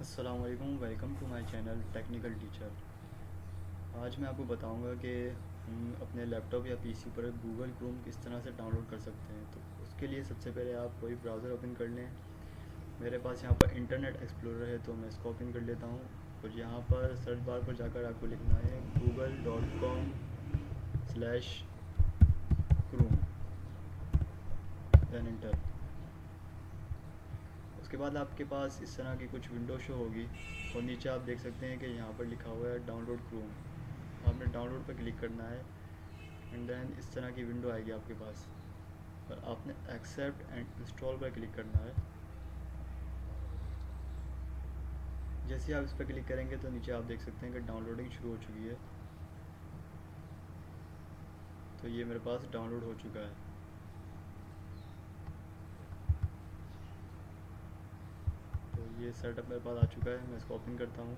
अस्सलाम वालेकुम, welcome to my channel technical teacher. आज मैं आपको बताऊंगा कि हम अपने लैपटॉप या पीसी पर गूगल क्रोम किस तरह से डाउनलोड कर सकते हैं। तो उसके लिए सबसे पहले आप कोई ब्राउज़र ओपन कर लें। मेरे पास यहाँ पर इंटरनेट एक्सप्लोरर है तो मैं इसको ओपन कर लेता हूँ। और यहाँ पर सर्च बार पर जाकर आपको लिखना है google.com/क्रोम, देन इंटर। उसके बाद आपके पास इस तरह की कुछ विंडो शो होगी और नीचे आप देख सकते हैं कि यहाँ पर लिखा हुआ है डाउनलोड क्रोम। आपने डाउनलोड पर क्लिक करना है एंड देन इस तरह की विंडो आएगी आपके पास और आपने एक्सेप्ट एंड इंस्टॉल पर क्लिक करना है। जैसे आप इस पर क्लिक करेंगे तो नीचे आप देख सकते हैं कि डाउनलोडिंग शुरू हो चुकी है। तो ये मेरे पास डाउनलोड हो चुका है। तो ये सेटअप मेरे पास आ चुका है, मैं इसको ओपन करता हूँ।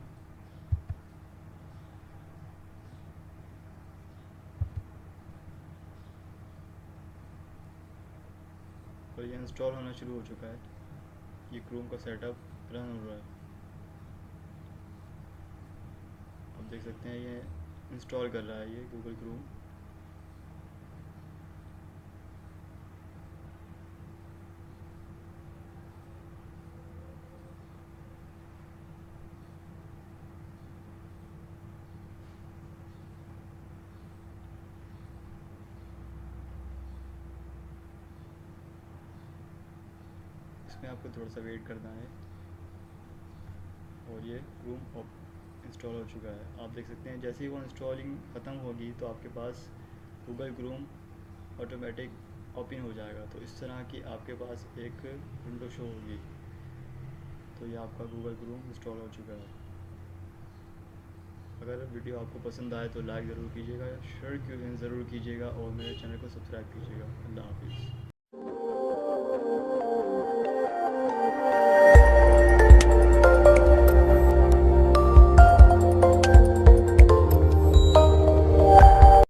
और ये इंस्टॉल होना शुरू हो चुका है। ये क्रोम का सेटअप रन हो रहा है। आप देख सकते हैं ये इंस्टॉल कर रहा है ये गूगल क्रोम। इसमें आपको थोड़ा सा वेट करना है और ये क्रोम इंस्टॉल हो चुका है। आप देख सकते हैं जैसे ही वो इंस्टॉलिंग ख़त्म होगी तो आपके पास गूगल क्रोम ऑटोमेटिक ओपन हो जाएगा। तो इस तरह की आपके पास एक विंडो शो होगी। तो ये आपका गूगल क्रोम इंस्टॉल हो चुका है। अगर वीडियो आपको पसंद आए तो लाइक ज़रूर कीजिएगा, शेयर ज़रूर कीजिएगा और मेरे चैनल को सब्सक्राइब कीजिएगा। अल्लाह हाफिज़।